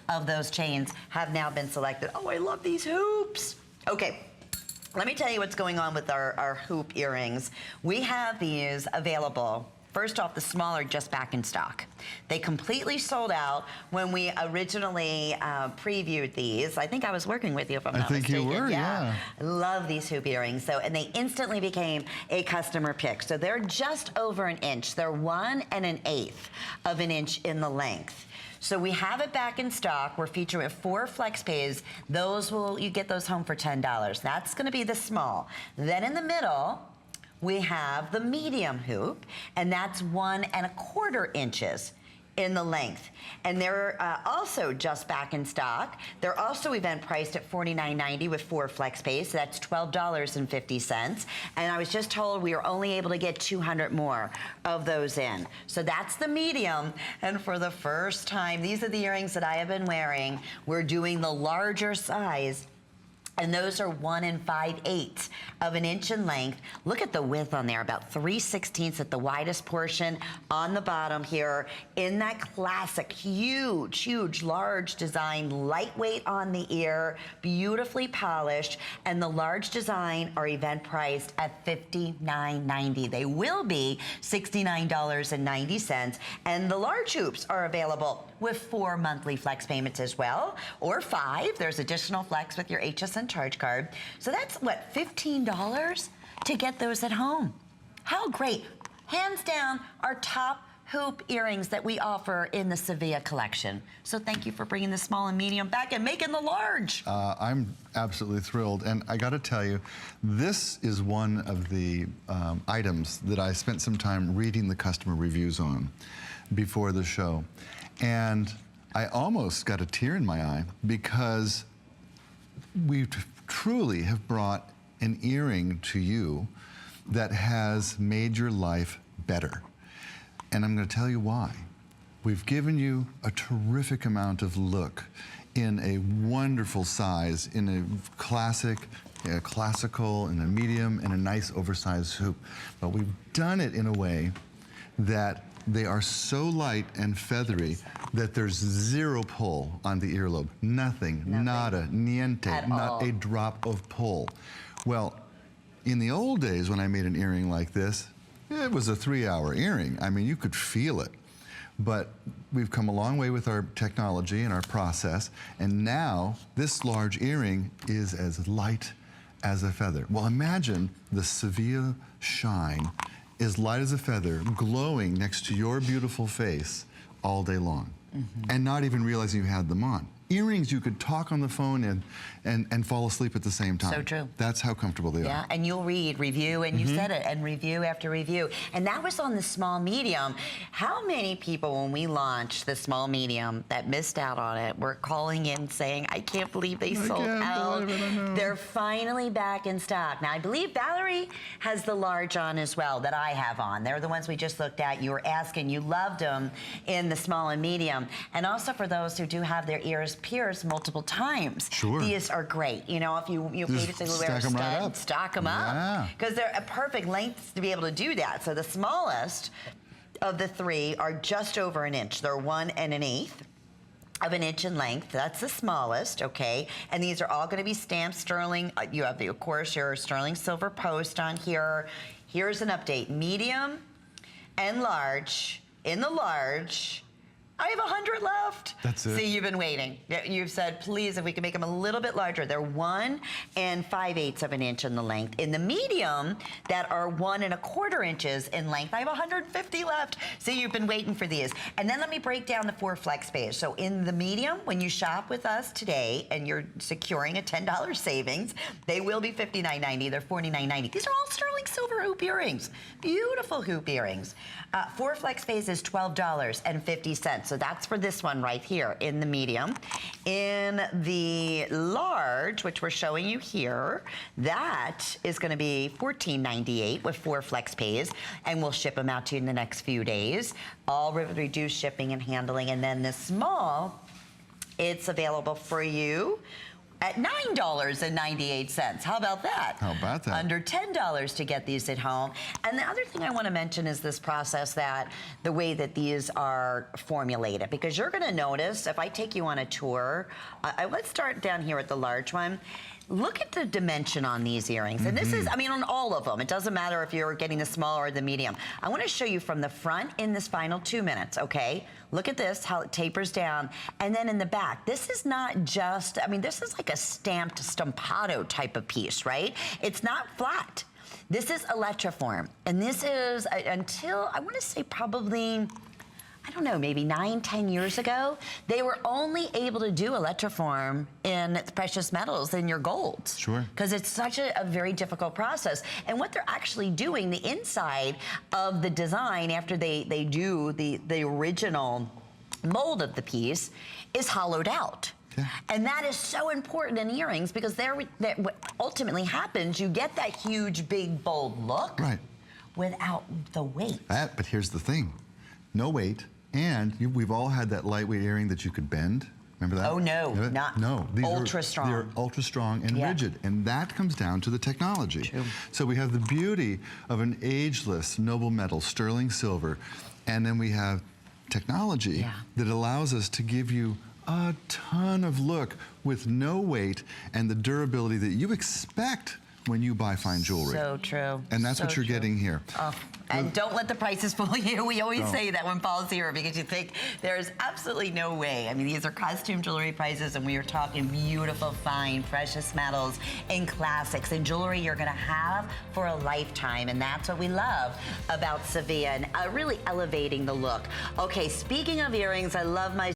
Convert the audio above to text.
of those chains have now been selected. Oh, I love these hoops. Okay. Let me tell you what's going on with our hoop earrings. We have these available. First off, the small are just back in stock. They completely sold out when we originally previewed these. I think I was working with you, if I'm not mistaken. I think you were, yeah. I love these hoop earrings. So, and they instantly became a customer pick. So they're just over an inch. They're 1 1/8 of an inch in the length. So we have it back in stock. We're featuring 4 flex pays. You get those home for $10. That's gonna be the small. Then in the middle, we have the medium hoop, and that's 1 1/4 inches in the length. And they're also just back in stock. They're also event priced at $49.90 with 4 flex pays, so that's $12.50. And I was just told we are only able to get 200 more of those in. So that's the medium, and for the first time, these are the earrings that I have been wearing. We're doing the larger size, and those are 1 5/8 of an inch in length. Look at the width on there, about 3/16 at the widest portion on the bottom here in that classic, huge, large design, lightweight on the ear, beautifully polished, and the large design are event priced at $59.90. They will be $69.90, and the large hoops are available with 4 monthly flex payments as well, or 5. There's additional flex with your HSN charge card. So that's what, $15 to get those at home. How great. Hands down, our top hoop earrings that we offer in the Sevilla collection. So thank you for bringing the small and medium back and making the large. I'm absolutely thrilled, and I gotta tell you, this is one of the items that I spent some time reading the customer reviews on before the show. And I almost got a tear in my eye because we truly have brought an earring to you that has made your life better. And I'm going to tell you why. We've given you a terrific amount of look in a wonderful size, in a classical, in a medium, and a nice oversized hoop. But we've done it in a way that they are so light and feathery that there's zero pull on the earlobe. Nothing. Nada, niente, not a drop of pull. Well, in the old days when I made an earring like this, it was a 3-hour earring. I mean, you could feel it. But we've come a long way with our technology and our process, and now this large earring is as light as a feather. Well, imagine the Sevilla shine, as light as a feather, glowing next to your beautiful face all day long, and not even realizing you had them on. Earrings you could talk on the phone and fall asleep at the same time. So true. That's how comfortable they are. Yeah, and you'll read, review, and you said it, and review after review. And that was on the small medium. How many people, when we launched the small medium, that missed out on it, were calling in saying, I can't believe they sold out. They're finally back in stock. Now, I believe Valerie has the large on as well that I have on. They're the ones we just looked at. You were asking, you loved them in the small and medium. And also for those who do have their ears pierced multiple times. Sure. These are great. You know, if you basically wear a stud, right up. stock them up. Because they're a perfect length to be able to do that. So the smallest of the 3 are just over an inch. They're 1 1/8 of an inch in length. That's the smallest, okay? And these are all gonna be stamped sterling. You have, of course, your sterling silver post on here. Here's an update. Medium and large. In the large, I have 100 left. That's it. See, you've been waiting. You've said, please, if we can make them a little bit larger. They're 1 5/8 of an inch in the length. In the medium, that are 1 1/4 inches in length, I have 150 left. See, you've been waiting for these. And then let me break down the 4 flex pays. So in the medium, when you shop with us today and you're securing a $10 savings, they will be $59.90. They're $49.90. These are all sterling silver hoop earrings. Beautiful hoop earrings. 4 flex pays is $12.50. So that's for this one right here in the medium. In the large, which we're showing you here, that is going to be $14.98 with 4 flex pays, and we'll ship them out to you in the next few days. All with reduced shipping and handling. And then the small, it's available for you at $9.98. How about that? How about that? Under $10 to get these at home. And the other thing I want to mention is this process, that the way that these are formulated, because you're going to notice if I take you on a tour, let's start down here at the large one. Look at the dimension on these earrings. And this is, I mean, on all of them. It doesn't matter if you're getting the small or the medium. I want to show you from the front in this final 2 minutes, okay? Look at this, how it tapers down. And then in the back, this is not just, I mean, this is like a stamped stampado type of piece, right? It's not flat. This is electroform. And this is, until, I want to say probably, I don't know, maybe 9, 10 years ago, they were only able to do electroform in precious metals, in your golds. Sure. Because it's such a very difficult process. And what they're actually doing, the inside of the design, after they do the original mold of the piece, is hollowed out. Yeah. And that is so important in earrings, because what ultimately happens, you get that huge, big, bold look, Right. without the weight. But here's the thing. No weight, and we've all had that lightweight earring that you could bend. Remember that? Oh, no, not no. These ultra strong. They're ultra strong and rigid, and that comes down to the technology. True. So we have the beauty of an ageless noble metal, sterling silver, and then we have technology that allows us to give you a ton of look with no weight and the durability that you expect when you buy fine jewelry. So true. And that's so what you're true. getting here. Oh, and don't let the prices fool you. We always say that when Paul's here, because you think there's absolutely no way. I mean, these are costume jewelry prices, and we are talking beautiful, fine, precious metals and classics and jewelry you're going to have for a lifetime. And that's what we love about Sevilla, and really elevating the look. Okay, speaking of earrings, I love my